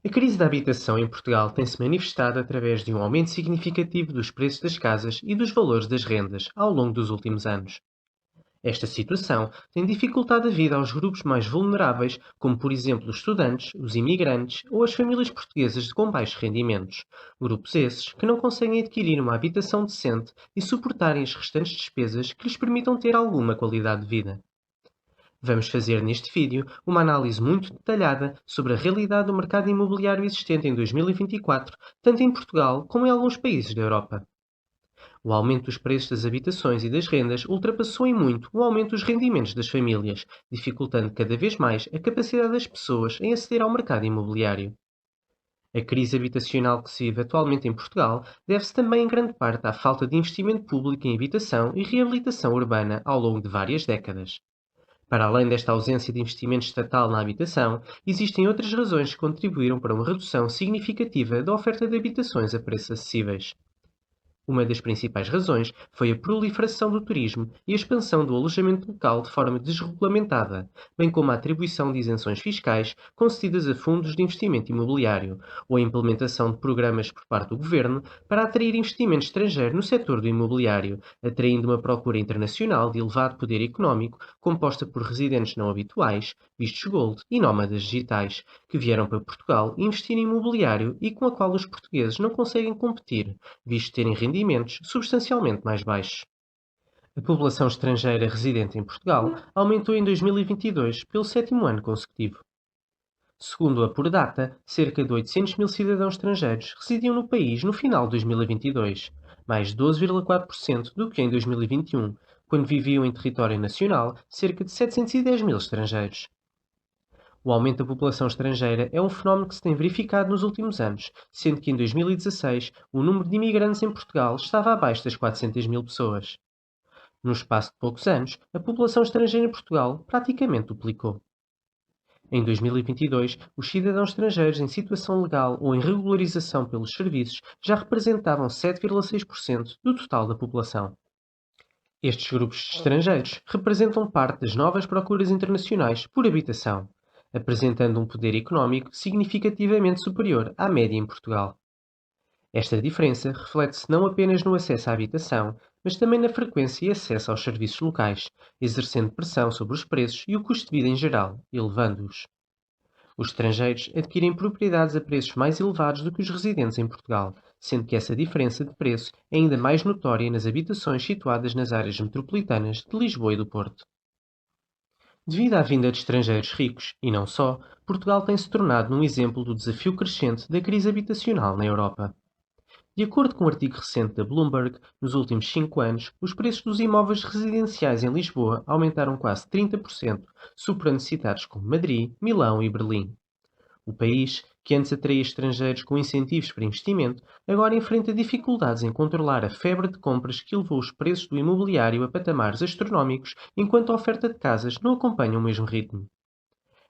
A crise da habitação em Portugal tem-se manifestado através de um aumento significativo dos preços das casas e dos valores das rendas ao longo dos últimos anos. Esta situação tem dificultado a vida aos grupos mais vulneráveis, como por exemplo os estudantes, os imigrantes ou as famílias portuguesas com baixos rendimentos. Grupos esses que não conseguem adquirir uma habitação decente e suportarem as restantes despesas que lhes permitam ter alguma qualidade de vida. Vamos fazer neste vídeo uma análise muito detalhada sobre a realidade do mercado imobiliário existente em 2024, tanto em Portugal como em alguns países da Europa. O aumento dos preços das habitações e das rendas ultrapassou em muito o aumento dos rendimentos das famílias, dificultando cada vez mais a capacidade das pessoas em aceder ao mercado imobiliário. A crise habitacional que se vive atualmente em Portugal deve-se também em grande parte à falta de investimento público em habitação e reabilitação urbana ao longo de várias décadas. Para além desta ausência de investimento estatal na habitação, existem outras razões que contribuíram para uma redução significativa da oferta de habitações a preços acessíveis. Uma das principais razões foi a proliferação do turismo e a expansão do alojamento local de forma desregulamentada, bem como a atribuição de isenções fiscais concedidas a fundos de investimento imobiliário, ou a implementação de programas por parte do governo para atrair investimento estrangeiro no setor do imobiliário, atraindo uma procura internacional de elevado poder económico, composta por residentes não habituais, vistos gold e nómadas digitais, que vieram para Portugal investir em imobiliário e com a qual os portugueses não conseguem competir, visto terem rendimentos substancialmente mais baixos. A população estrangeira residente em Portugal aumentou em 2022 pelo sétimo ano consecutivo. Segundo a Pordata, cerca de 800 mil cidadãos estrangeiros residiam no país no final de 2022, mais 12,4% do que em 2021, quando viviam em território nacional cerca de 710 mil estrangeiros. O aumento da população estrangeira é um fenómeno que se tem verificado nos últimos anos, sendo que em 2016 o número de imigrantes em Portugal estava abaixo das 400 mil pessoas. No espaço de poucos anos, a população estrangeira em Portugal praticamente duplicou. Em 2022, os cidadãos estrangeiros em situação legal ou em regularização pelos serviços já representavam 7,6% do total da população. Estes grupos de estrangeiros representam parte das novas procuras internacionais por habitação, apresentando um poder económico significativamente superior à média em Portugal. Esta diferença reflete-se não apenas no acesso à habitação, mas também na frequência e acesso aos serviços locais, exercendo pressão sobre os preços e o custo de vida em geral, elevando-os. Os estrangeiros adquirem propriedades a preços mais elevados do que os residentes em Portugal, sendo que essa diferença de preço é ainda mais notória nas habitações situadas nas áreas metropolitanas de Lisboa e do Porto. Devido à vinda de estrangeiros ricos, e não só, Portugal tem-se tornado um exemplo do desafio crescente da crise habitacional na Europa. De acordo com um artigo recente da Bloomberg, nos últimos 5 anos, os preços dos imóveis residenciais em Lisboa aumentaram quase 30%, superando cidades como Madrid, Milão e Berlim. O país, que antes atraía estrangeiros com incentivos para investimento, agora enfrenta dificuldades em controlar a febre de compras que levou os preços do imobiliário a patamares astronómicos, enquanto a oferta de casas não acompanha o mesmo ritmo.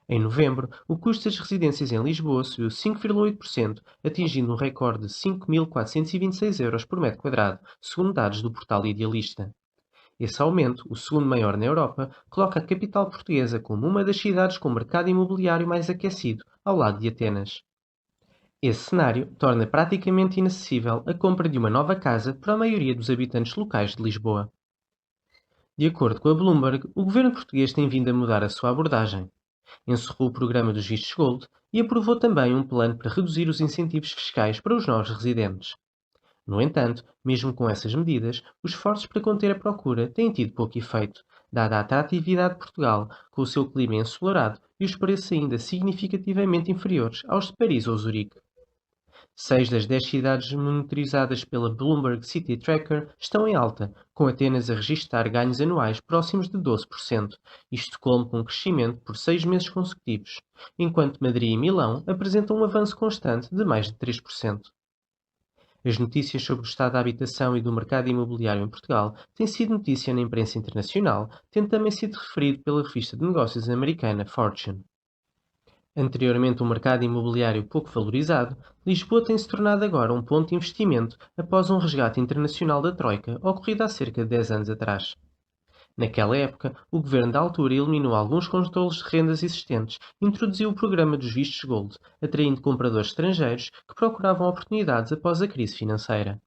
Em novembro, o custo das residências em Lisboa subiu 5,8%, atingindo um recorde de 5.426 € por metro quadrado, segundo dados do portal Idealista. Esse aumento, o segundo maior na Europa, coloca a capital portuguesa como uma das cidades com o mercado imobiliário mais aquecido, ao lado de Atenas. Esse cenário torna praticamente inacessível a compra de uma nova casa para a maioria dos habitantes locais de Lisboa. De acordo com a Bloomberg, o governo português tem vindo a mudar a sua abordagem. Encerrou o programa dos vistos Gold e aprovou também um plano para reduzir os incentivos fiscais para os novos residentes. No entanto, mesmo com essas medidas, os esforços para conter a procura têm tido pouco efeito, dada a atratividade de Portugal, com o seu clima ensolarado e os preços ainda significativamente inferiores aos de Paris ou Zurique. 6 das 10 cidades monitorizadas pela Bloomberg City Tracker estão em alta, com Atenas a registrar ganhos anuais próximos de 12%, e Estocolmo com crescimento por 6 meses consecutivos, enquanto Madrid e Milão apresentam um avanço constante de mais de 3%. As notícias sobre o estado da habitação e do mercado imobiliário em Portugal têm sido notícia na imprensa internacional, tendo também sido referido pela revista de negócios americana Fortune. Anteriormente um mercado imobiliário pouco valorizado, Lisboa tem-se tornado agora um ponto de investimento após um resgate internacional da Troika ocorrido há cerca de 10 anos atrás. Naquela época, o governo da altura eliminou alguns controlos de rendas existentes e introduziu o programa dos vistos Gold, atraindo compradores estrangeiros que procuravam oportunidades após a crise financeira.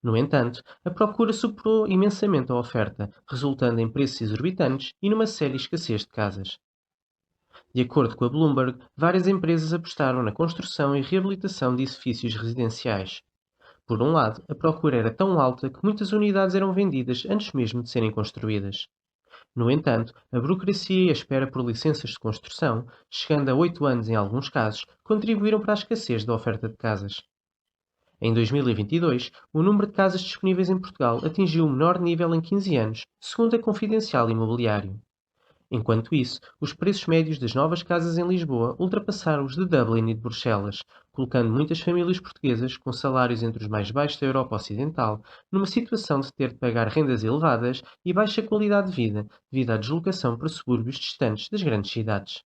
No entanto, a procura superou imensamente a oferta, resultando em preços exorbitantes e numa séria escassez de casas. De acordo com a Bloomberg, várias empresas apostaram na construção e reabilitação de edifícios residenciais. Por um lado, a procura era tão alta que muitas unidades eram vendidas antes mesmo de serem construídas. No entanto, a burocracia e a espera por licenças de construção, chegando a 8 anos em alguns casos, contribuíram para a escassez da oferta de casas. Em 2022, o número de casas disponíveis em Portugal atingiu o menor nível em 15 anos, segundo a Confidencial Imobiliário. Enquanto isso, os preços médios das novas casas em Lisboa ultrapassaram os de Dublin e de Bruxelas, colocando muitas famílias portuguesas com salários entre os mais baixos da Europa Ocidental numa situação de ter de pagar rendas elevadas e baixa qualidade de vida devido à deslocação para subúrbios distantes das grandes cidades.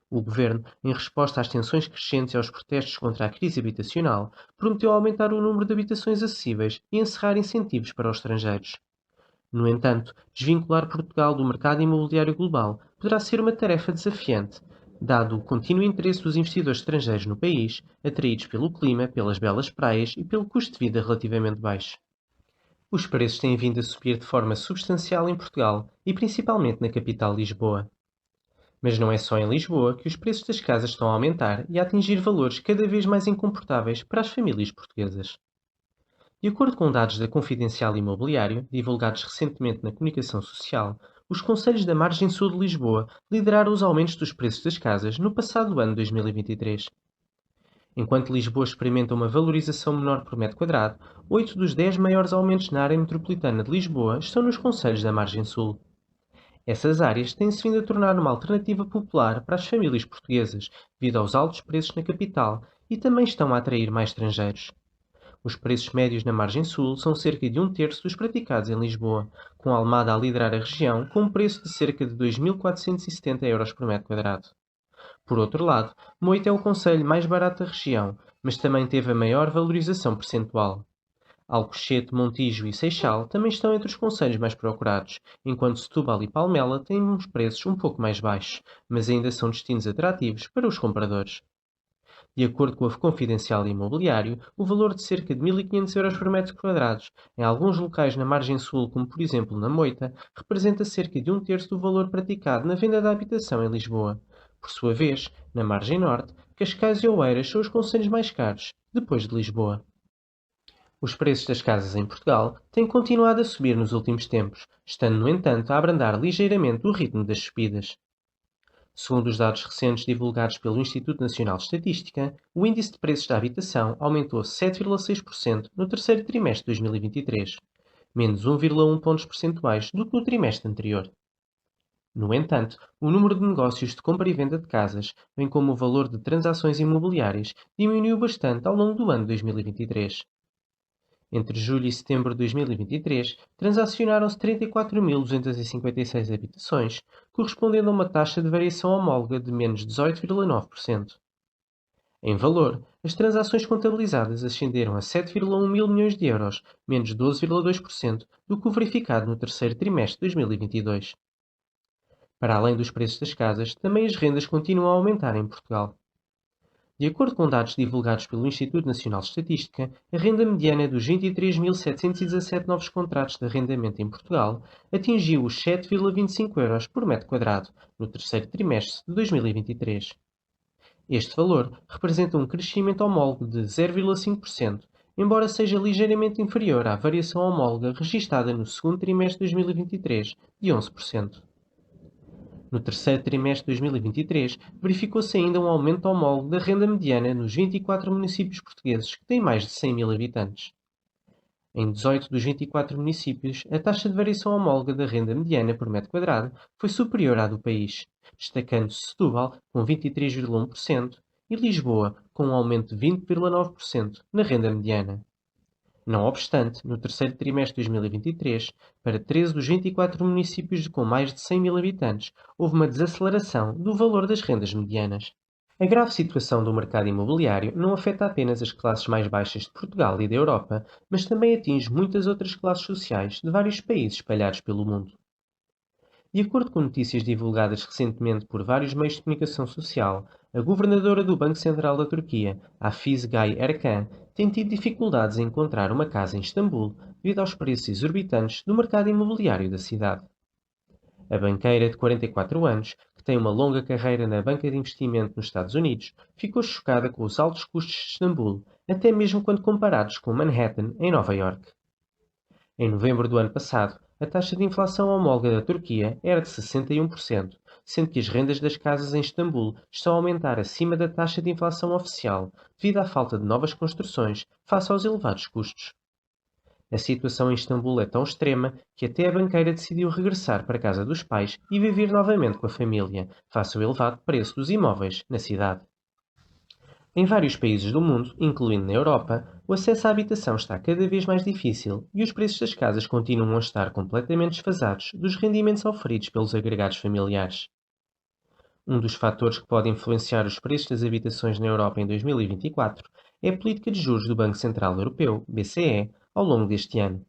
O governo, em resposta às tensões crescentes e aos protestos contra a crise habitacional, prometeu aumentar o número de habitações acessíveis e encerrar incentivos para os estrangeiros. No entanto, desvincular Portugal do mercado imobiliário global poderá ser uma tarefa desafiante, dado o contínuo interesse dos investidores estrangeiros no país, atraídos pelo clima, pelas belas praias e pelo custo de vida relativamente baixo. Os preços têm vindo a subir de forma substancial em Portugal e principalmente na capital Lisboa. Mas não é só em Lisboa que os preços das casas estão a aumentar e a atingir valores cada vez mais incomportáveis para as famílias portuguesas. De acordo com dados da Confidencial Imobiliário, divulgados recentemente na comunicação social, os concelhos da margem sul de Lisboa lideraram os aumentos dos preços das casas no passado ano 2023. Enquanto Lisboa experimenta uma valorização menor por metro quadrado, 8 dos 10 maiores aumentos na área metropolitana de Lisboa estão nos concelhos da margem sul. Essas áreas têm-se vindo a tornar uma alternativa popular para as famílias portuguesas, devido aos altos preços na capital, e também estão a atrair mais estrangeiros. Os preços médios na margem sul são cerca de um terço dos praticados em Lisboa, com Almada a liderar a região com um preço de cerca de 2.470 € por metro quadrado. Por outro lado, Moita é o concelho mais barato da região, mas também teve a maior valorização percentual. Alcochete, Montijo e Seixal também estão entre os concelhos mais procurados, enquanto Setúbal e Palmela têm uns preços um pouco mais baixos, mas ainda são destinos atrativos para os compradores. De acordo com a Confidencial Imobiliário, o valor de cerca de 1.500 € por metro quadrado, em alguns locais na margem sul, como por exemplo na Moita, representa cerca de um terço do valor praticado na venda da habitação em Lisboa. Por sua vez, na margem norte, Cascais e Oeiras são os concelhos mais caros, depois de Lisboa. Os preços das casas em Portugal têm continuado a subir nos últimos tempos, estando, no entanto, a abrandar ligeiramente o ritmo das subidas. Segundo os dados recentes divulgados pelo Instituto Nacional de Estatística, o índice de preços da habitação aumentou 7,6% no terceiro trimestre de 2023, menos 1,1 pontos percentuais do que no trimestre anterior. No entanto, o número de negócios de compra e venda de casas, bem como o valor de transações imobiliárias, diminuiu bastante ao longo do ano 2023. Entre julho e setembro de 2023, transacionaram-se 34.256 habitações, correspondendo a uma taxa de variação homóloga de menos 18,9%. Em valor, as transações contabilizadas ascenderam a 7,1 mil milhões de euros, menos 12,2% do que o verificado no terceiro trimestre de 2022. Para além dos preços das casas, também as rendas continuam a aumentar em Portugal. De acordo com dados divulgados pelo Instituto Nacional de Estatística, a renda mediana dos 23.717 novos contratos de arrendamento em Portugal atingiu os 7,25 € por metro quadrado no terceiro trimestre de 2023. Este valor representa um crescimento homólogo de 0,5%, embora seja ligeiramente inferior à variação homóloga registada no segundo trimestre de 2023, de 11%. No terceiro trimestre de 2023, verificou-se ainda um aumento homólogo da renda mediana nos 24 municípios portugueses que têm mais de 100 mil habitantes. Em 18 dos 24 municípios, a taxa de variação homóloga da renda mediana por metro quadrado foi superior à do país, destacando-se Setúbal com 23,1% e Lisboa com um aumento de 20,9% na renda mediana. Não obstante, no terceiro trimestre de 2023, para 13 dos 24 municípios com mais de 100 mil habitantes, houve uma desaceleração do valor das rendas medianas. A grave situação do mercado imobiliário não afeta apenas as classes mais baixas de Portugal e da Europa, mas também atinge muitas outras classes sociais de vários países espalhados pelo mundo. De acordo com notícias divulgadas recentemente por vários meios de comunicação social, a governadora do Banco Central da Turquia, Hafez Gaye Erkan, tem tido dificuldades em encontrar uma casa em Istambul devido aos preços exorbitantes do mercado imobiliário da cidade. A banqueira de 44 anos, que tem uma longa carreira na banca de investimento nos Estados Unidos, ficou chocada com os altos custos de Istambul, até mesmo quando comparados com Manhattan, em Nova York. Em novembro do ano passado, a taxa de inflação homóloga da Turquia era de 61%, sendo que as rendas das casas em Istambul estão a aumentar acima da taxa de inflação oficial, devido à falta de novas construções face aos elevados custos. A situação em Istambul é tão extrema que até a banqueira decidiu regressar para a casa dos pais e viver novamente com a família, face ao elevado preço dos imóveis na cidade. Em vários países do mundo, incluindo na Europa, o acesso à habitação está cada vez mais difícil e os preços das casas continuam a estar completamente desfasados dos rendimentos oferidos pelos agregados familiares. Um dos fatores que pode influenciar os preços das habitações na Europa em 2024 é a política de juros do Banco Central Europeu, BCE, ao longo deste ano.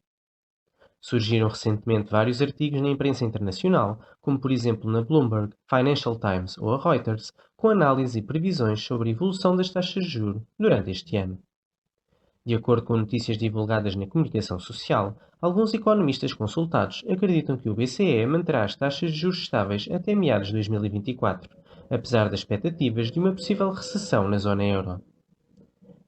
Surgiram recentemente vários artigos na imprensa internacional, como por exemplo na Bloomberg, Financial Times ou a Reuters, com análise e previsões sobre a evolução das taxas de juros durante este ano. De acordo com notícias divulgadas na comunicação social, alguns economistas consultados acreditam que o BCE manterá as taxas de juros estáveis até meados de 2024, apesar das expectativas de uma possível recessão na zona euro.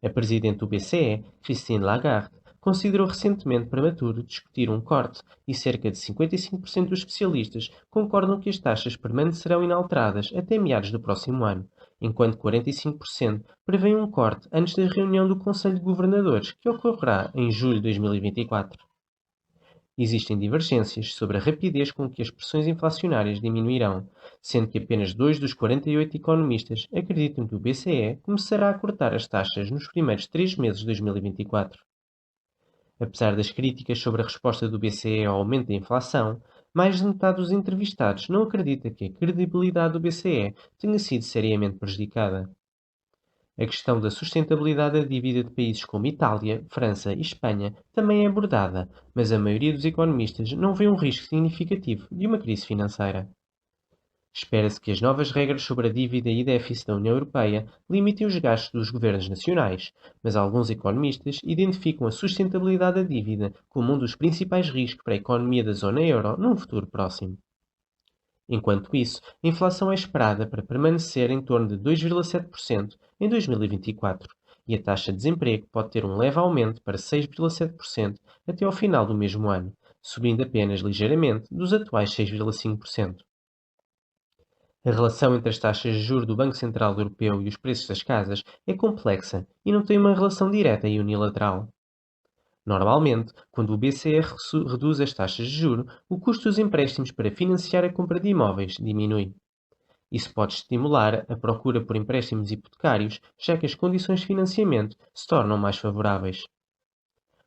A presidente do BCE, Christine Lagarde, considerou recentemente prematuro discutir um corte e cerca de 55% dos especialistas concordam que as taxas permanecerão inalteradas até meados do próximo ano, enquanto 45% prevêem um corte antes da reunião do Conselho de Governadores, que ocorrerá em julho de 2024. Existem divergências sobre a rapidez com que as pressões inflacionárias diminuirão, sendo que apenas 2 dos 48 economistas acreditam que o BCE começará a cortar as taxas nos primeiros 3 meses de 2024. Apesar das críticas sobre a resposta do BCE ao aumento da inflação, mais de metade dos entrevistados não acredita que a credibilidade do BCE tenha sido seriamente prejudicada. A questão da sustentabilidade da dívida de países como Itália, França e Espanha também é abordada, mas a maioria dos economistas não vê um risco significativo de uma crise financeira. Espera-se que as novas regras sobre a dívida e déficit da União Europeia limitem os gastos dos governos nacionais, mas alguns economistas identificam a sustentabilidade da dívida como um dos principais riscos para a economia da zona euro num futuro próximo. Enquanto isso, a inflação é esperada para permanecer em torno de 2,7% em 2024 e a taxa de desemprego pode ter um leve aumento para 6,7% até ao final do mesmo ano, subindo apenas ligeiramente dos atuais 6,5%. A relação entre as taxas de juros do Banco Central Europeu e os preços das casas é complexa e não tem uma relação direta e unilateral. Normalmente, quando o BCE reduz as taxas de juros, o custo dos empréstimos para financiar a compra de imóveis diminui. Isso pode estimular a procura por empréstimos hipotecários, já que as condições de financiamento se tornam mais favoráveis.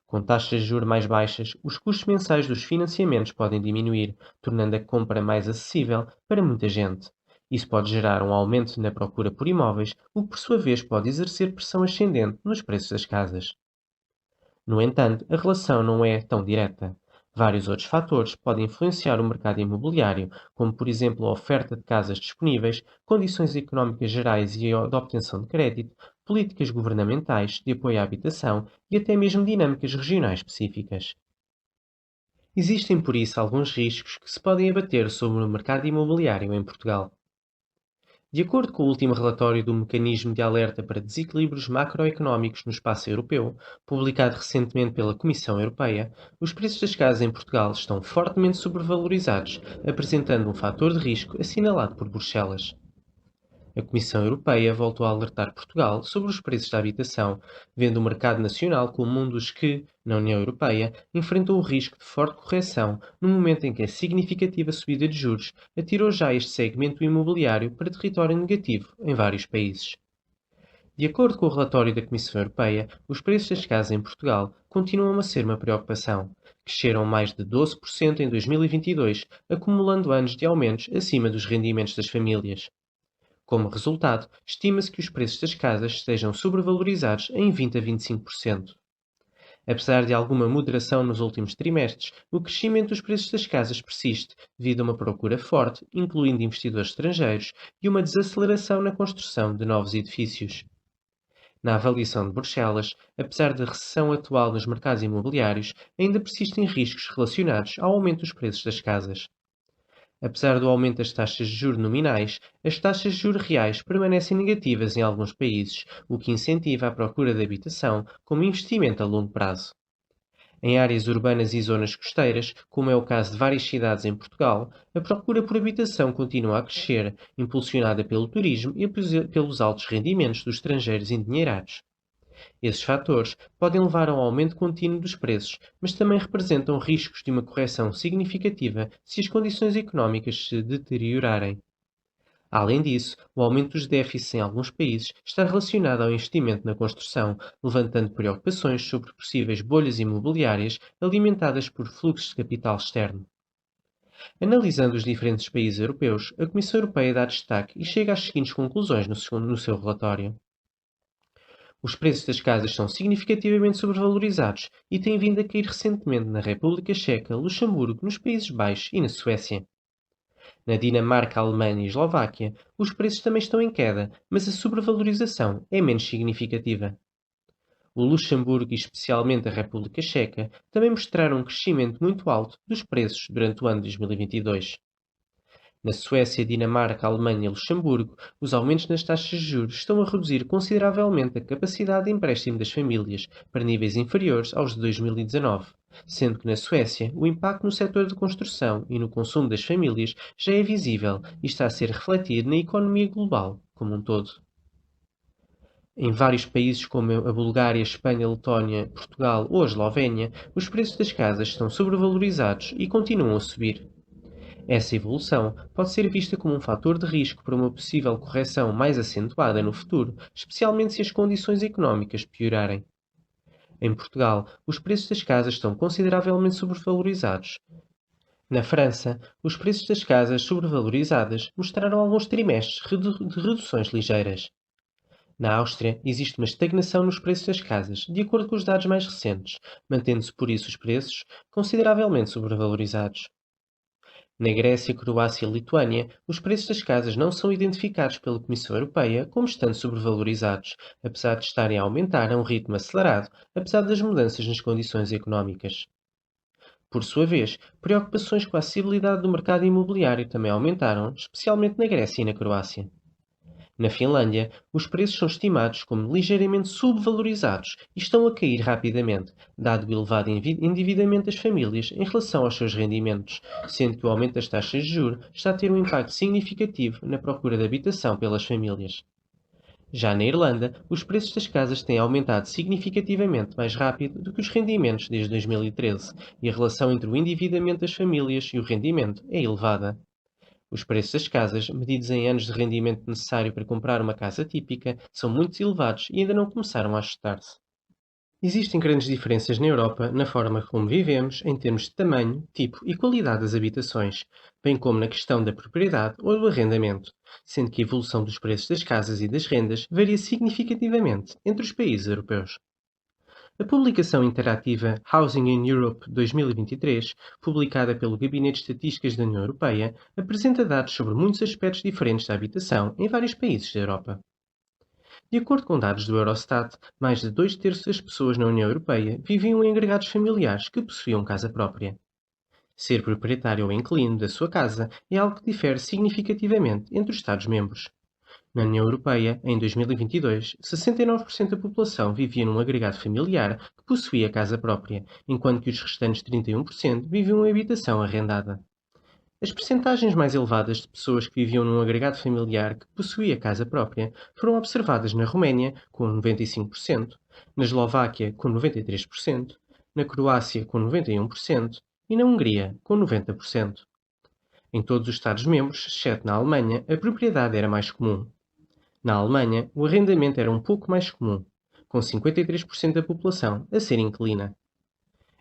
Com taxas de juros mais baixas, os custos mensais dos financiamentos podem diminuir, tornando a compra mais acessível para muita gente. Isso pode gerar um aumento na procura por imóveis, o que por sua vez pode exercer pressão ascendente nos preços das casas. No entanto, a relação não é tão direta. Vários outros fatores podem influenciar o mercado imobiliário, como por exemplo a oferta de casas disponíveis, condições económicas gerais e a de obtenção de crédito, políticas governamentais de apoio à habitação e até mesmo dinâmicas regionais específicas. Existem por isso alguns riscos que se podem abater sobre o mercado imobiliário em Portugal. De acordo com o último relatório do Mecanismo de Alerta para Desequilíbrios Macroeconómicos no Espaço Europeu, publicado recentemente pela Comissão Europeia, os preços das casas em Portugal estão fortemente sobrevalorizados, apresentando um fator de risco assinalado por Bruxelas. A Comissão Europeia voltou a alertar Portugal sobre os preços da habitação, vendo o mercado nacional como um dos que, na União Europeia, enfrentou o risco de forte correção no momento em que a significativa subida de juros atirou já este segmento imobiliário para território negativo em vários países. De acordo com o relatório da Comissão Europeia, os preços das casas em Portugal continuam a ser uma preocupação. Cresceram mais de 12% em 2022, acumulando anos de aumentos acima dos rendimentos das famílias. Como resultado, estima-se que os preços das casas estejam sobrevalorizados em 20 a 25%. Apesar de alguma moderação nos últimos trimestres, o crescimento dos preços das casas persiste devido a uma procura forte, incluindo investidores estrangeiros, e uma desaceleração na construção de novos edifícios. Na avaliação de Bruxelas, apesar da recessão atual nos mercados imobiliários, ainda persistem riscos relacionados ao aumento dos preços das casas. Apesar do aumento das taxas de juros nominais, as taxas de juros reais permanecem negativas em alguns países, o que incentiva a procura de habitação como investimento a longo prazo. Em áreas urbanas e zonas costeiras, como é o caso de várias cidades em Portugal, a procura por habitação continua a crescer, impulsionada pelo turismo e pelos altos rendimentos dos estrangeiros endinheirados. Esses fatores podem levar ao aumento contínuo dos preços, mas também representam riscos de uma correção significativa se as condições económicas se deteriorarem. Além disso, o aumento dos déficits em alguns países está relacionado ao investimento na construção, levantando preocupações sobre possíveis bolhas imobiliárias alimentadas por fluxos de capital externo. Analisando os diferentes países europeus, a Comissão Europeia dá destaque e chega às seguintes conclusões no seu relatório. Os preços das casas são significativamente sobrevalorizados e têm vindo a cair recentemente na República Checa, Luxemburgo, nos Países Baixos e na Suécia. Na Dinamarca, Alemanha e Eslováquia, os preços também estão em queda, mas a sobrevalorização é menos significativa. O Luxemburgo e especialmente a República Checa também mostraram um crescimento muito alto dos preços durante o ano de 2022. Na Suécia, Dinamarca, Alemanha e Luxemburgo, os aumentos nas taxas de juros estão a reduzir consideravelmente a capacidade de empréstimo das famílias para níveis inferiores aos de 2019, sendo que na Suécia o impacto no setor de construção e no consumo das famílias já é visível e está a ser refletido na economia global como um todo. Em vários países como a Bulgária, Espanha, Letónia, Portugal ou a Eslovénia, os preços das casas estão sobrevalorizados e continuam a subir. Essa evolução pode ser vista como um fator de risco para uma possível correção mais acentuada no futuro, especialmente se as condições económicas piorarem. Em Portugal, os preços das casas estão consideravelmente sobrevalorizados. Na França, os preços das casas sobrevalorizadas mostraram alguns trimestres de reduções ligeiras. Na Áustria, existe uma estagnação nos preços das casas, de acordo com os dados mais recentes, mantendo-se por isso os preços consideravelmente sobrevalorizados. Na Grécia, Croácia e Lituânia, os preços das casas não são identificados pela Comissão Europeia como estando sobrevalorizados, apesar de estarem a aumentar a um ritmo acelerado, apesar das mudanças nas condições económicas. Por sua vez, preocupações com a acessibilidade do mercado imobiliário também aumentaram, especialmente na Grécia e na Croácia. Na Finlândia, os preços são estimados como ligeiramente subvalorizados e estão a cair rapidamente, dado o elevado endividamento das famílias em relação aos seus rendimentos, sendo que o aumento das taxas de juros está a ter um impacto significativo na procura de habitação pelas famílias. Já na Irlanda, os preços das casas têm aumentado significativamente mais rápido do que os rendimentos desde 2013, e a relação entre o endividamento das famílias e o rendimento é elevada. Os preços das casas, medidos em anos de rendimento necessário para comprar uma casa típica, são muito elevados e ainda não começaram a ajustar-se. Existem grandes diferenças na Europa na forma como vivemos, em termos de tamanho, tipo e qualidade das habitações, bem como na questão da propriedade ou do arrendamento, sendo que a evolução dos preços das casas e das rendas varia significativamente entre os países europeus. A publicação interativa Housing in Europe 2023, publicada pelo Gabinete de Estatísticas da União Europeia, apresenta dados sobre muitos aspectos diferentes da habitação em vários países da Europa. De acordo com dados do Eurostat, mais de 2/3 das pessoas na União Europeia viviam em agregados familiares que possuíam casa própria. Ser proprietário ou inquilino da sua casa é algo que difere significativamente entre os Estados-membros. Na União Europeia, em 2022, 69% da população vivia num agregado familiar que possuía casa própria, enquanto que os restantes 31% viviam em habitação arrendada. As percentagens mais elevadas de pessoas que viviam num agregado familiar que possuía casa própria foram observadas na Roménia, com 95%, na Eslováquia, com 93%, na Croácia, com 91% e na Hungria, com 90%. Em todos os Estados-membros, exceto na Alemanha, a propriedade era mais comum. Na Alemanha, o arrendamento era um pouco mais comum, com 53% da população a ser inquilina.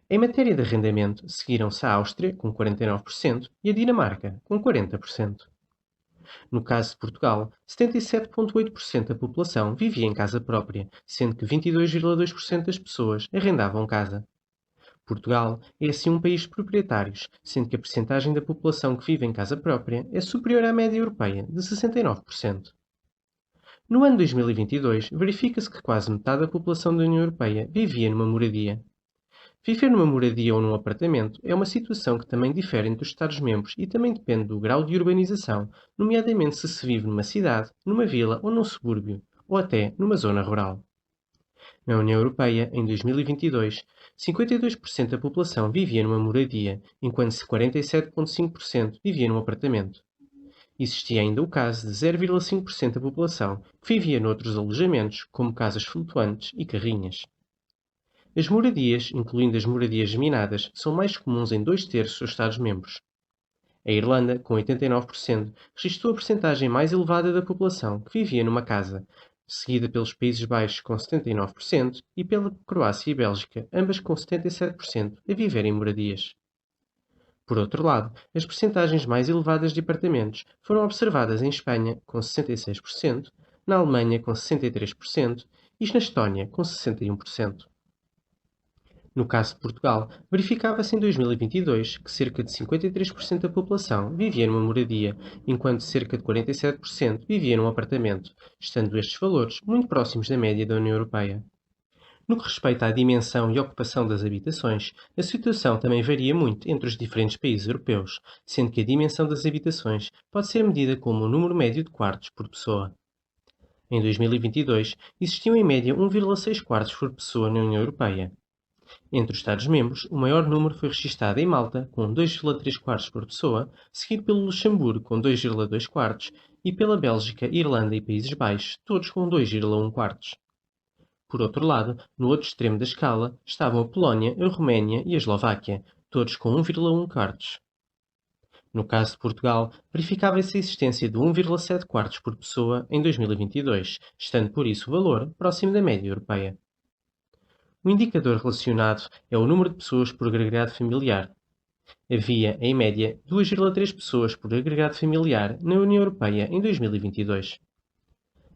Em matéria de arrendamento, seguiram-se a Áustria, com 49%, e a Dinamarca, com 40%. No caso de Portugal, 77,8% da população vivia em casa própria, sendo que 22,2% das pessoas arrendavam casa. Portugal é assim um país de proprietários, sendo que a percentagem da população que vive em casa própria é superior à média europeia, de 69%. No ano 2022, verifica-se que quase metade da população da União Europeia vivia numa moradia. Viver numa moradia ou num apartamento é uma situação que também difere entre os Estados-membros e também depende do grau de urbanização, nomeadamente se vive numa cidade, numa vila ou num subúrbio, ou até numa zona rural. Na União Europeia, em 2022, 52% da população vivia numa moradia, enquanto 47,5% vivia num apartamento. Existia ainda o caso de 0,5% da população que vivia noutros alojamentos, como casas flutuantes e carrinhas. As moradias, incluindo as moradias geminadas, são mais comuns em 2/3 dos Estados-membros. A Irlanda, com 89%, registrou a percentagem mais elevada da população que vivia numa casa, seguida pelos Países Baixos com 79% e pela Croácia e Bélgica, ambas com 77% a viver em moradias. Por outro lado, as percentagens mais elevadas de apartamentos foram observadas em Espanha, com 66%, na Alemanha, com 63% e na Estónia, com 61%. No caso de Portugal, verificava-se em 2022 que cerca de 53% da população vivia numa moradia, enquanto cerca de 47% vivia num apartamento, estando estes valores muito próximos da média da União Europeia. No que respeita à dimensão e ocupação das habitações, a situação também varia muito entre os diferentes países europeus, sendo que a dimensão das habitações pode ser medida como o número médio de quartos por pessoa. Em 2022, existiam em média 1,6 quartos por pessoa na União Europeia. Entre os Estados-membros, o maior número foi registado em Malta, com 2,3 quartos por pessoa, seguido pelo Luxemburgo, com 2,2 quartos, e pela Bélgica, Irlanda e Países Baixos, todos com 2,1 quartos. Por outro lado, no outro extremo da escala, estavam a Polónia, a Roménia e a Eslováquia, todos com 1,1 quartos. No caso de Portugal, verificava-se a existência de 1,7 quartos por pessoa em 2022, estando por isso o valor próximo da média europeia. O indicador relacionado é o número de pessoas por agregado familiar. Havia, em média, 2,3 pessoas por agregado familiar na União Europeia em 2022.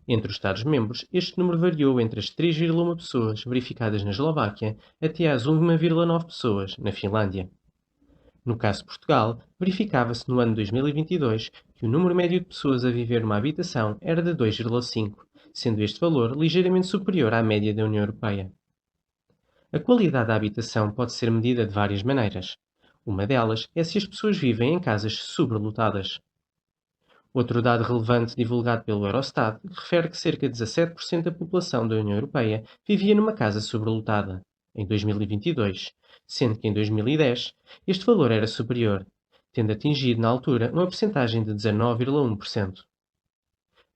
Entre os Estados-membros, este número variou entre as 3,1 pessoas verificadas na Eslováquia até às 1,9 pessoas na Finlândia. No caso de Portugal, verificava-se no ano 2022 que o número médio de pessoas a viver numa habitação era de 2,5, sendo este valor ligeiramente superior à média da União Europeia. A qualidade da habitação pode ser medida de várias maneiras. Uma delas é se as pessoas vivem em casas sobrelotadas. Outro dado relevante divulgado pelo Eurostat refere que cerca de 17% da população da União Europeia vivia numa casa sobrelotada, em 2022, sendo que em 2010 este valor era superior, tendo atingido na altura uma percentagem de 19,1%.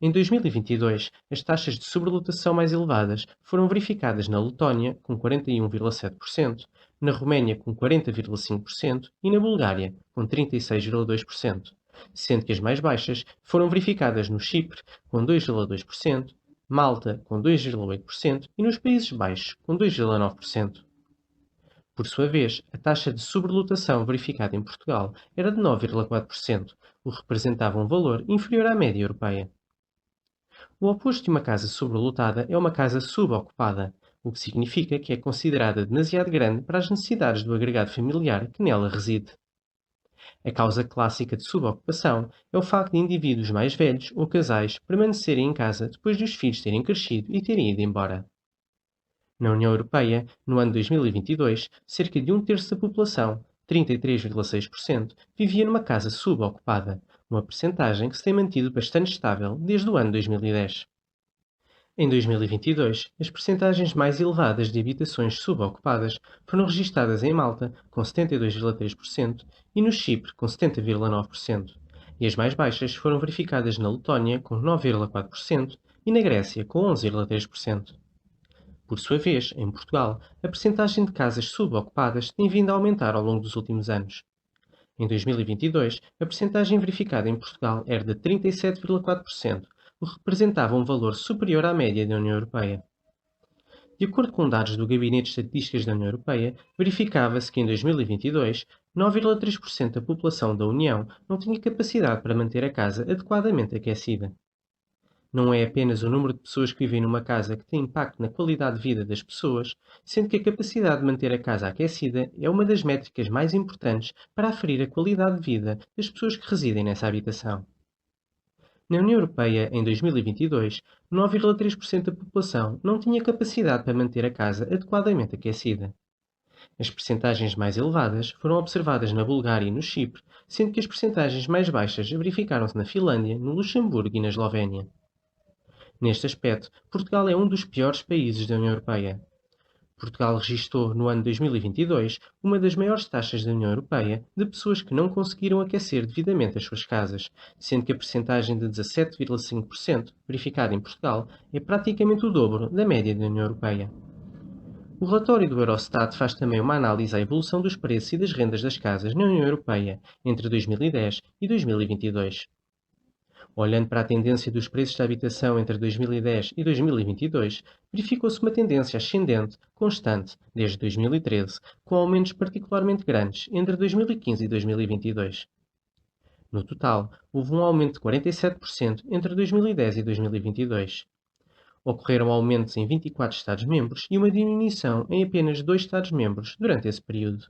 Em 2022, as taxas de sobrelotação mais elevadas foram verificadas na Letónia, com 41,7%, na Roménia, com 40,5% e na Bulgária, com 36,2%, sendo que as mais baixas foram verificadas no Chipre, com 2,2%, Malta, com 2,8% e nos Países Baixos, com 2,9%. Por sua vez, a taxa de sobrelotação verificada em Portugal era de 9,4%, o que representava um valor inferior à média europeia. O oposto de uma casa sobrelotada é uma casa subocupada, o que significa que é considerada demasiado grande para as necessidades do agregado familiar que nela reside. A causa clássica de subocupação é o facto de indivíduos mais velhos ou casais permanecerem em casa depois de os filhos terem crescido e terem ido embora. Na União Europeia, no ano 2022, cerca de 1/3 da população, 33,6%, vivia numa casa subocupada, uma percentagem que se tem mantido bastante estável desde o ano 2010. Em 2022, as percentagens mais elevadas de habitações subocupadas foram registadas em Malta, com 72,3%, e no Chipre, com 70,9%, e as mais baixas foram verificadas na Letónia, com 9,4%, e na Grécia, com 11,3%. Por sua vez, em Portugal, a percentagem de casas subocupadas tem vindo a aumentar ao longo dos últimos anos. Em 2022, a percentagem verificada em Portugal era de 37,4%, o que representava um valor superior à média da União Europeia. De acordo com dados do Gabinete de Estatísticas da União Europeia, verificava-se que em 2022, 9,3% da população da União não tinha capacidade para manter a casa adequadamente aquecida. Não é apenas o número de pessoas que vivem numa casa que tem impacto na qualidade de vida das pessoas, sendo que a capacidade de manter a casa aquecida é uma das métricas mais importantes para aferir a qualidade de vida das pessoas que residem nessa habitação. Na União Europeia, em 2022, 9,3% da população não tinha capacidade para manter a casa adequadamente aquecida. As percentagens mais elevadas foram observadas na Bulgária e no Chipre, sendo que as percentagens mais baixas verificaram-se na Finlândia, no Luxemburgo e na Eslovénia. Neste aspecto, Portugal é um dos piores países da União Europeia. Portugal registrou, no ano 2022, uma das maiores taxas da União Europeia de pessoas que não conseguiram aquecer devidamente as suas casas, sendo que a percentagem de 17,5% verificada em Portugal é praticamente o dobro da média da União Europeia. O relatório do Eurostat faz também uma análise à evolução dos preços e das rendas das casas na União Europeia entre 2010 e 2022. Olhando para a tendência dos preços da habitação entre 2010 e 2022, verificou-se uma tendência ascendente constante desde 2013, com aumentos particularmente grandes entre 2015 e 2022. No total, houve um aumento de 47% entre 2010 e 2022. Ocorreram aumentos em 24 Estados-membros e uma diminuição em apenas 2 Estados-membros durante esse período.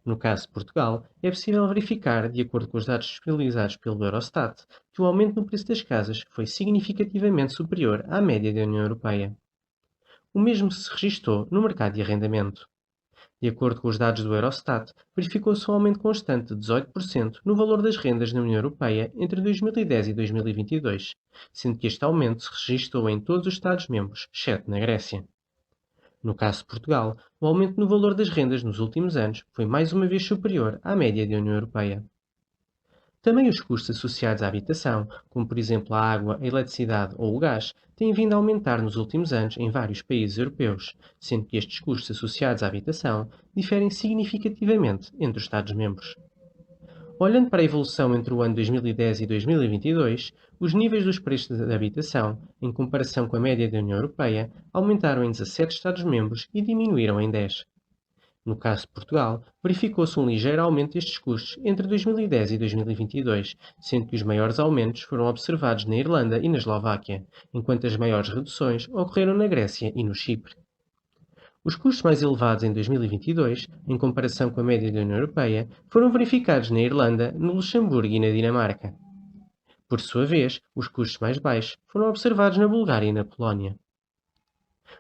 No caso de Portugal, é possível verificar, de acordo com os dados disponibilizados pelo Eurostat, que o aumento no preço das casas foi significativamente superior à média da União Europeia. O mesmo se registou no mercado de arrendamento. De acordo com os dados do Eurostat, verificou-se um aumento constante de 18% no valor das rendas na União Europeia entre 2010 e 2022, sendo que este aumento se registrou em todos os Estados-membros, exceto na Grécia. No caso de Portugal, o aumento no valor das rendas nos últimos anos foi mais uma vez superior à média da União Europeia. Também os custos associados à habitação, como por exemplo a água, a eletricidade ou o gás, têm vindo a aumentar nos últimos anos em vários países europeus, sendo que estes custos associados à habitação diferem significativamente entre os Estados-membros. Olhando para a evolução entre o ano 2010 e 2022, os níveis dos preços da habitação, em comparação com a média da União Europeia, aumentaram em 17 Estados-membros e diminuíram em 10. No caso de Portugal, verificou-se um ligeiro aumento destes custos entre 2010 e 2022, sendo que os maiores aumentos foram observados na Irlanda e na Eslováquia, enquanto as maiores reduções ocorreram na Grécia e no Chipre. Os custos mais elevados em 2022, em comparação com a média da União Europeia, foram verificados na Irlanda, no Luxemburgo e na Dinamarca. Por sua vez, os custos mais baixos foram observados na Bulgária e na Polónia.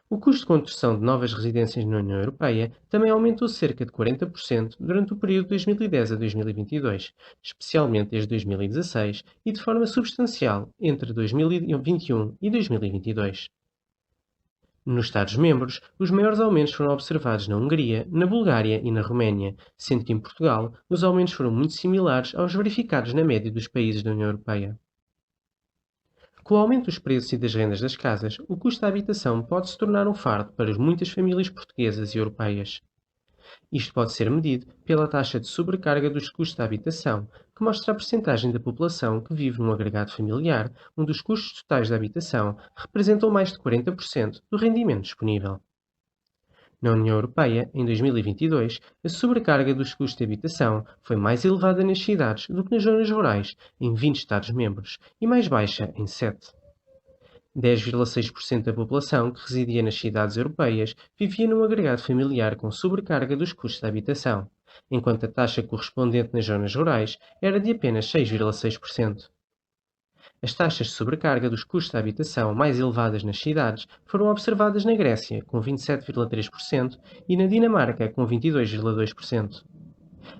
O custo de construção de novas residências na União Europeia também aumentou cerca de 40% durante o período de 2010 a 2022, especialmente desde 2016 e de forma substancial entre 2021 e 2022. Nos Estados-membros, os maiores aumentos foram observados na Hungria, na Bulgária e na Roménia, sendo que em Portugal os aumentos foram muito similares aos verificados na média dos países da União Europeia. Com o aumento dos preços e das rendas das casas, o custo da habitação pode se tornar um fardo para muitas famílias portuguesas e europeias. Isto pode ser medido pela taxa de sobrecarga dos custos da habitação, que mostra a percentagem da população que vive num agregado familiar, onde os custos totais da habitação representam mais de 40% do rendimento disponível. Na União Europeia, em 2022, a sobrecarga dos custos de habitação foi mais elevada nas cidades do que nas zonas rurais, em 20 Estados-membros, e mais baixa em 7. 10,6% da população que residia nas cidades europeias vivia num agregado familiar com sobrecarga dos custos de habitação, enquanto a taxa correspondente nas zonas rurais era de apenas 6,6%. As taxas de sobrecarga dos custos de habitação mais elevadas nas cidades foram observadas na Grécia, com 27,3%, e na Dinamarca, com 22,2%.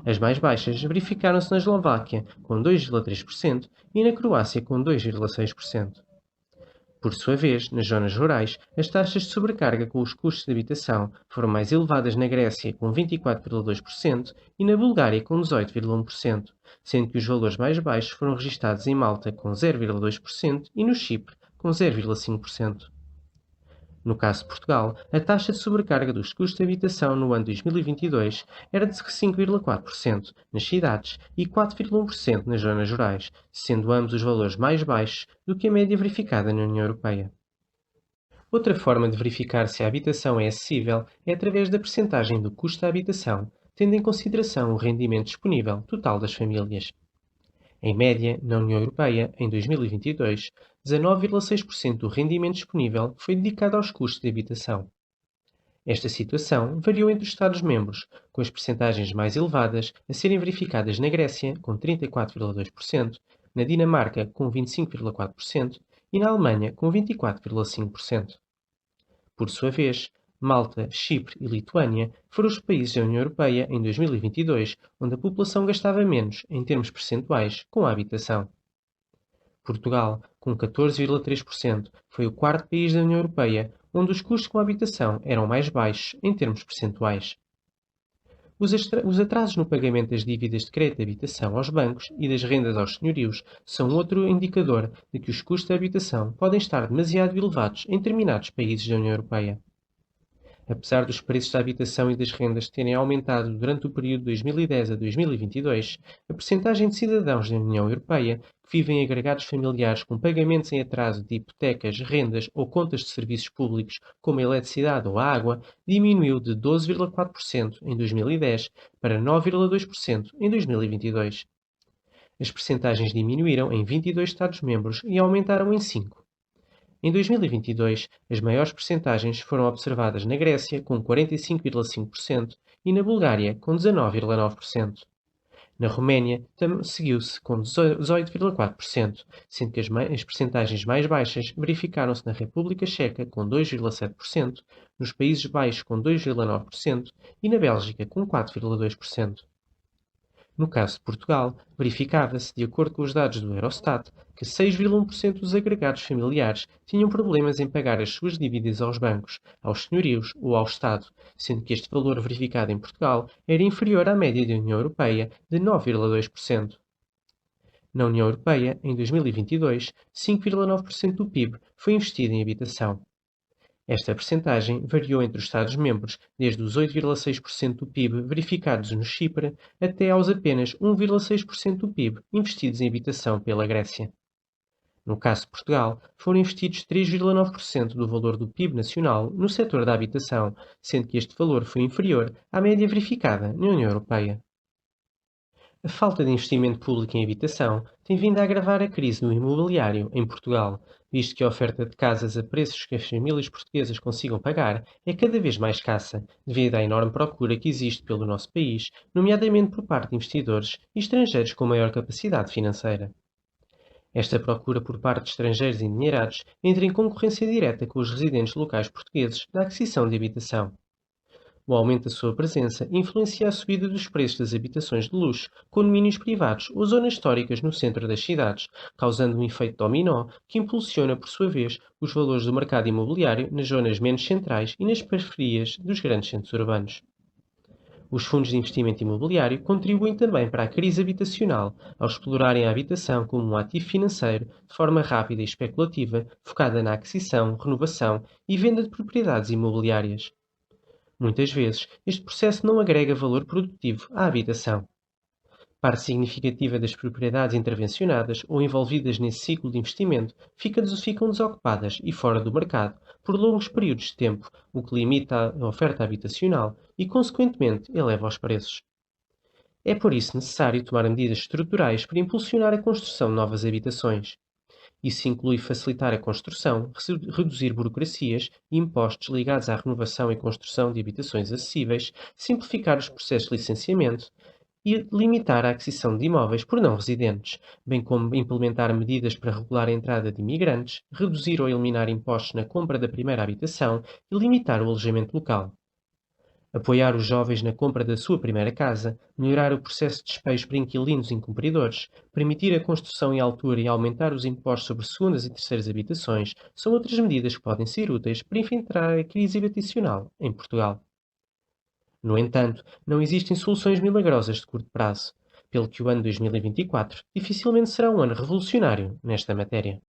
As mais baixas verificaram-se na Eslováquia, com 2,3%, e na Croácia, com 2,6%. Por sua vez, nas zonas rurais, as taxas de sobrecarga com os custos de habitação foram mais elevadas na Grécia, com 24,2%, e na Bulgária, com 18,1%, sendo que os valores mais baixos foram registados em Malta, com 0,2%, e no Chipre, com 0,5%. No caso de Portugal, a taxa de sobrecarga dos custos de habitação no ano 2022 era de 5,4% nas cidades e 4,1% nas zonas rurais, sendo ambos os valores mais baixos do que a média verificada na União Europeia. Outra forma de verificar se a habitação é acessível é através da percentagem do custo da habitação tendo em consideração o rendimento disponível total das famílias. Em média, na União Europeia, em 2022, 19,6% do rendimento disponível foi dedicado aos custos de habitação. Esta situação variou entre os Estados-membros, com as percentagens mais elevadas a serem verificadas na Grécia, com 34,2%, na Dinamarca, com 25,4% e na Alemanha, com 24,5%. Por sua vez, Malta, Chipre e Lituânia foram os países da União Europeia em 2022 onde a população gastava menos, em termos percentuais, com a habitação. Portugal, com 14,3%, foi o quarto país da União Europeia onde os custos com a habitação eram mais baixos em termos percentuais. Os atrasos no pagamento das dívidas de crédito de habitação aos bancos e das rendas aos senhorios são outro indicador de que os custos de habitação podem estar demasiado elevados em determinados países da União Europeia. Apesar dos preços da habitação e das rendas terem aumentado durante o período de 2010 a 2022, a percentagem de cidadãos da União Europeia que vivem em agregados familiares com pagamentos em atraso de hipotecas, rendas ou contas de serviços públicos, como a eletricidade ou a água, diminuiu de 12,4% em 2010 para 9,2% em 2022. As percentagens diminuíram em 22 Estados-membros e aumentaram em 5. Em 2022, as maiores percentagens foram observadas na Grécia, com 45,5%, e na Bulgária, com 19,9%. Na Roménia, seguiu-se com 18,4%, sendo que as percentagens mais baixas verificaram-se na República Checa, com 2,7%, nos Países Baixos, com 2,9% e na Bélgica, com 4,2%. No caso de Portugal, verificava-se, de acordo com os dados do Eurostat, que 6,1% dos agregados familiares tinham problemas em pagar as suas dívidas aos bancos, aos senhorios ou ao Estado, sendo que este valor verificado em Portugal era inferior à média da União Europeia de 9,2%. Na União Europeia, em 2022, 5,9% do PIB foi investido em habitação. Esta percentagem variou entre os Estados-membros, desde os 8,6% do PIB verificados no Chipre até aos apenas 1,6% do PIB investidos em habitação pela Grécia. No caso de Portugal, foram investidos 3,9% do valor do PIB nacional no setor da habitação, sendo que este valor foi inferior à média verificada na União Europeia. A falta de investimento público em habitação tem vindo a agravar a crise no imobiliário em Portugal, visto que a oferta de casas a preços que as famílias portuguesas consigam pagar é cada vez mais escassa, devido à enorme procura que existe pelo nosso país, nomeadamente por parte de investidores e estrangeiros com maior capacidade financeira. Esta procura por parte de estrangeiros endinheirados entra em concorrência direta com os residentes locais portugueses da aquisição de habitação. O aumento da sua presença influencia a subida dos preços das habitações de luxo, condomínios privados ou zonas históricas no centro das cidades, causando um efeito dominó que impulsiona, por sua vez, os valores do mercado imobiliário nas zonas menos centrais e nas periferias dos grandes centros urbanos. Os fundos de investimento imobiliário contribuem também para a crise habitacional, ao explorarem a habitação como um ativo financeiro de forma rápida e especulativa, focada na aquisição, renovação e venda de propriedades imobiliárias. Muitas vezes, este processo não agrega valor produtivo à habitação. Parte significativa das propriedades intervencionadas ou envolvidas nesse ciclo de investimento ficam desocupadas e fora do mercado por longos períodos de tempo, o que limita a oferta habitacional e, consequentemente, eleva os preços. É por isso necessário tomar medidas estruturais para impulsionar a construção de novas habitações. Isso inclui facilitar a construção, reduzir burocracias e impostos ligados à renovação e construção de habitações acessíveis, simplificar os processos de licenciamento e limitar a aquisição de imóveis por não residentes, bem como implementar medidas para regular a entrada de imigrantes, reduzir ou eliminar impostos na compra da primeira habitação e limitar o alojamento local. Apoiar os jovens na compra da sua primeira casa, melhorar o processo de despejo para inquilinos incumpridores, permitir a construção em altura e aumentar os impostos sobre segundas e terceiras habitações são outras medidas que podem ser úteis para enfrentar a crise habitacional em Portugal. No entanto, não existem soluções milagrosas de curto prazo, pelo que o ano 2024 dificilmente será um ano revolucionário nesta matéria.